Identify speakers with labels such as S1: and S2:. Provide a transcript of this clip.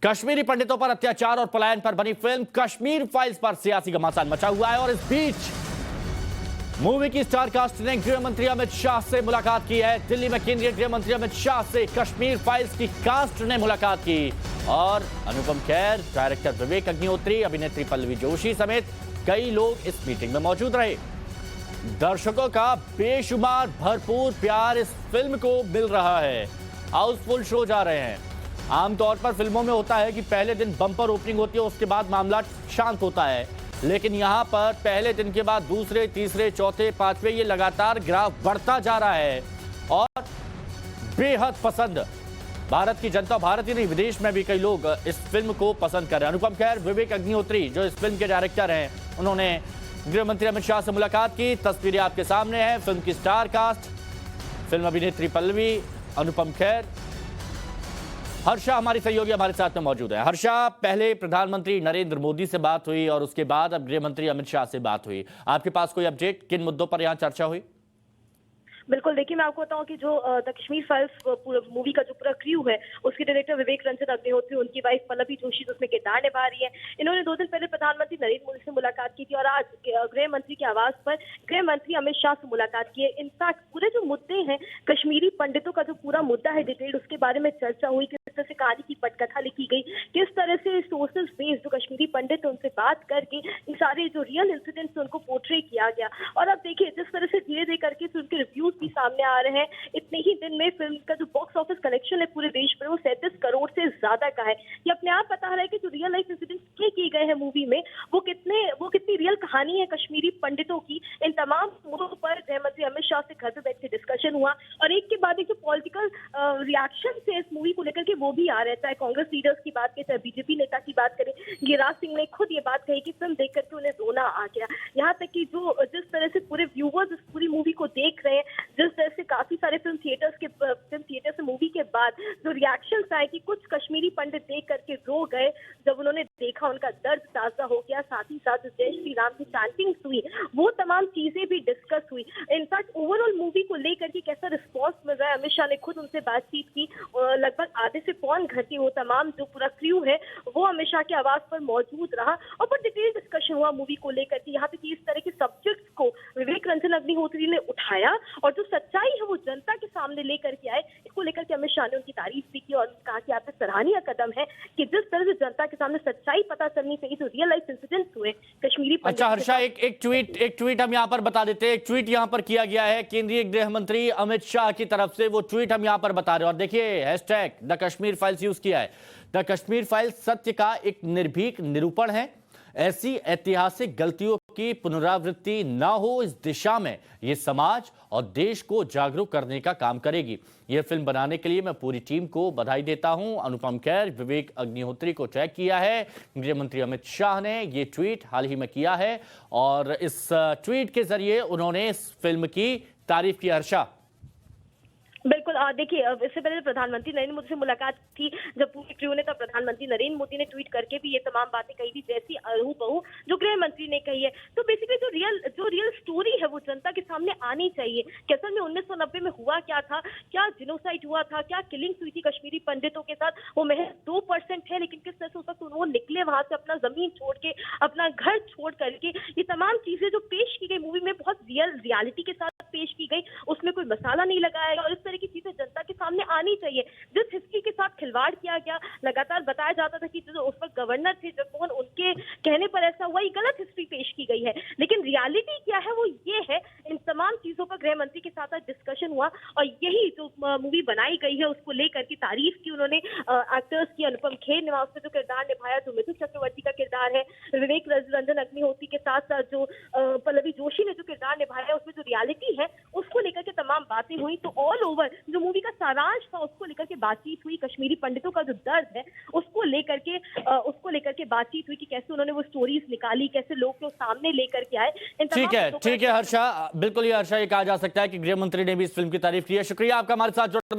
S1: कश्मीरी पंडितों पर अत्याचार और पलायन पर बनी फिल्म कश्मीर फाइल्स पर सियासी घमासान मचा हुआ है और इस बीच मूवी की स्टार कास्ट ने गृह मंत्री अमित शाह से मुलाकात की है। दिल्ली में केंद्रीय गृह मंत्री अमित शाह से कश्मीर फाइल्स की कास्ट ने मुलाकात की और अनुपम खेर, डायरेक्टर विवेक अग्निहोत्री, अभिनेत्री पल्लवी जोशी समेत कई लोग इस मीटिंग में मौजूद रहे। दर्शकों का बेशुमार भरपूर प्यार इस फिल्म को मिल रहा है। हाउसफुल शो जा रहे हैं। आमतौर पर फिल्मों में होता है कि पहले दिन बम्पर ओपनिंग होती है, उसके बाद मामला शांत होता है, लेकिन यहां पर पहले दिन के बाद दूसरे, तीसरे, चौथे, पांचवें ये लगातार ग्राफ बढ़ता जा रहा है और बेहद पसंद भारत की जनता, भारत ही नहीं विदेश में भी कई लोग इस फिल्म को पसंद कर रहे हैं। अनुपम खेर, विवेक अग्निहोत्री जो इस फिल्म के डायरेक्टर हैं, उन्होंने गृह मंत्री अमित शाह से मुलाकात की। तस्वीरें आपके सामने हैं। फिल्म की स्टार कास्ट, फिल्म अभिनेत्री पल्लवी, अनुपम खेर, हर्षा हमारी सहयोगी हमारे साथ में मौजूद है। हर्षा, पहले प्रधानमंत्री नरेंद्र मोदी से बात हुई और उसके बाद अब गृह मंत्री अमित शाह से बात हुई। आपके पास कोई अपडेट, किन मुद्दों पर यहां चर्चा हुई?
S2: बिल्कुल, देखिए मैं आपको बताऊं कि जो द कश्मीर फाइल्स मूवी का जो पूरा क्रू है, उसके डायरेक्टर विवेक रंजन अग्निहोत्री, उनकी वाइफ पल्लवी जोशी उसमें किरदार निभा रही है। इन्होंने 2 दिन पहले प्रधानमंत्री नरेंद्र मोदी से मुलाकात की थी और आज गृह मंत्री के आवास पर गृह मंत्री अमित शाह से मुलाकात की है। इनफैक्ट पूरे जो मुद्दे हैं, कश्मीरी पंडितों का जो पूरा मुद्दा है डिटेल, उसके बारे में चर्चा हुई। किस तरह से कहानी की पटकथा लिखी गई, किस तरह से सोर्सेस बेस्ड जो कश्मीरी पंडित है उनसे बात करके इन सारे जो रियल इंसिडेंट्स उनको पोर्ट्रे किया गया। और अब देखिए जिस तरह से धीरे धीरे करके फिल्म के रिव्यूज भी सामने आ रहे हैं, इतने ही दिन में फिल्म का जो बॉक्स ऑफिस कलेक्शन है पूरे देश में वो 37 करोड़ से ज्यादा का है। ये अपने आप बता रहा है कि जो रियल लाइफ इंसिडेंट्स किए गए हैं मूवी में, वो कितनी रियल कहानी है कश्मीरी पंडितों की। इन तमाम मुद्दों पर गृह मंत्री अमित शाह से घर पे बैठ के डिस्कशन हुआ और एक के बाद एक जो पॉलिटिकल रिएक्शन थे इस मूवी को लेकर के वो भी आ रहे, चाहे कांग्रेस लीडर्स की बात करें, चाहे बीजेपी नेता की बात करें। गिरिराज सिंह ने खुद ये बात कही कि फिल्म देख करके उन्हें रोना आ गया। यहाँ तक कि जिस तरह से पूरे व्यूवर्स इस पूरी मूवी को देख रहे हैं, जिस तरह से काफी सारे फिल्म थिएटर से मूवी के बाद जो रिएक्शंस आए कि कुछ कश्मीरी पंडित देख करके रो गए जब उन्होंने देखा, उनका दर्द ताजा हो गया। साथ ही साथ जय श्री राम की चैंटिंग्स हुई, वो तमाम चीजें भी डिस्कस हुई। इनफैक्ट ओवरऑल मूवी को लेकर के कैसा रिस्पॉन्स मिल रहा है, अमित शाह ने खुद उनसे बातचीत की। लगभग आधे से पौन घंटे वो तमाम जो पूरा क्रू है वो अमित शाह के आवास पर मौजूद रहा और बहुत डिटेल डिस्कशन हुआ मूवी को लेकर के। यहाँ पे इस तरह के सब्जेक्ट्स को विवेक रंजन अग्निहोत्री ने उठाया और जो सच्चाई है वो जनता के सामने लेकर के आए। इसको लेकर के अमित शाह ने उनकी तारीफ भी की और कहा कि आपका सराहनीय कदम है कि जिस तरह से जनता के सामने सच्चाई पता चलनी चाहिए, जो रियल लाइफ इंसिडेंट्स हुए कश्मीरी।
S1: अच्छा हर्षा, एक ट्वीट हम यहाँ पर बता देते हैं। एक ट्वीट यहाँ पर किया गया है केंद्रीय गृह मंत्री अमित शाह की तरफ से, वो ट्वीट हम यहाँ पर बता रहे हैं और देखिए hashtag the Kashmir files use किया है। द कश्मीर फाइल्स सत्य का एक निर्भीक निरूपण है। ऐसी ऐतिहासिक गलतियों की पुनरावृत्ति न हो, इस दिशा में यह समाज और देश को जागरूक करने का काम करेगी। यह फिल्म बनाने के लिए मैं पूरी टीम को बधाई देता हूं। अनुपम खेर, विवेक अग्निहोत्री को टैग किया है। गृह मंत्री अमित शाह ने यह ट्वीट हाल ही में किया है और इस ट्वीट के जरिए उन्होंने इस फिल्म की तारीफ की। हर्षा,
S2: बिल्कुल, देखिए इससे पहले प्रधानमंत्री नरेंद्र मोदी से मुलाकात थी जब पूरे क्रू ने, तब प्रधानमंत्री नरेंद्र मोदी ने ट्वीट करके भी ये तमाम बातें कही थी जैसी बहू जो गृह मंत्री ने कही है। तो बेसिकली जो रियल स्टोरी है वो जनता के सामने आनी चाहिए कि असल में 1990 में हुआ क्या था, क्या जिनोसाइड हुआ था, क्या किलिंग्स हुई थी कश्मीरी पंडितों के साथ। वो महज 2% है, लेकिन किस तरह से उस वक्त वो निकले वहां से अपना जमीन छोड़ के, अपना घर छोड़ करके। ये तमाम चीजें जो पेश की गई मूवी में बहुत रियलिटी के साथ पेश की गई, उसमें कोई मसाला नहीं लगाया गया और इस तरह की चीजें जनता के सामने आनी चाहिए। जिस हिस्ट्री के साथ खिलवाड़ किया गया, लगातार बताया जाता था कि जो उस वक्त गवर्नर थे जगमोहन, उनके कहने पर ऐसा हुआ, ये गलत हिस्ट्री पेश की गई है। लेकिन रियलिटी क्या है वो ये है। इन तमाम चीजों पर गृह मंत्री के साथ डिस्कशन हुआ और यही जो मूवी बनाई गई है उसको लेकर की तारीफ की उन्होंने। एक्टर्स की अनुपम खेर ने उसमें जो किरदार निभाया, जो मिथुन चक्रवर्ती का किरदार है, विवेक रंजन अग्निहोत्री के साथ साथ जो पल्लवी जोशी ने जो किरदार निभाया, उसमें जो रियलिटी है उसको लेकर के तमाम बातें हुई। तो ऑल ओवर जो मूवी का सारांश था उसको लेकर के बातचीत हुई। कश्मीरी पंडितों का जो दर्द है उसको लेकर के बातचीत हुई कि कैसे उन्होंने वो स्टोरीज निकाली, कैसे लोग को सामने लेकर के आए।
S1: ठीक है हर्षा, बिल्कुल ये हर्षा, ये कहा जा सकता है कि गृह मंत्री ने भी इस फिल्म की तारीफ की है। शुक्रिया आपका हमारे साथ जुड़ने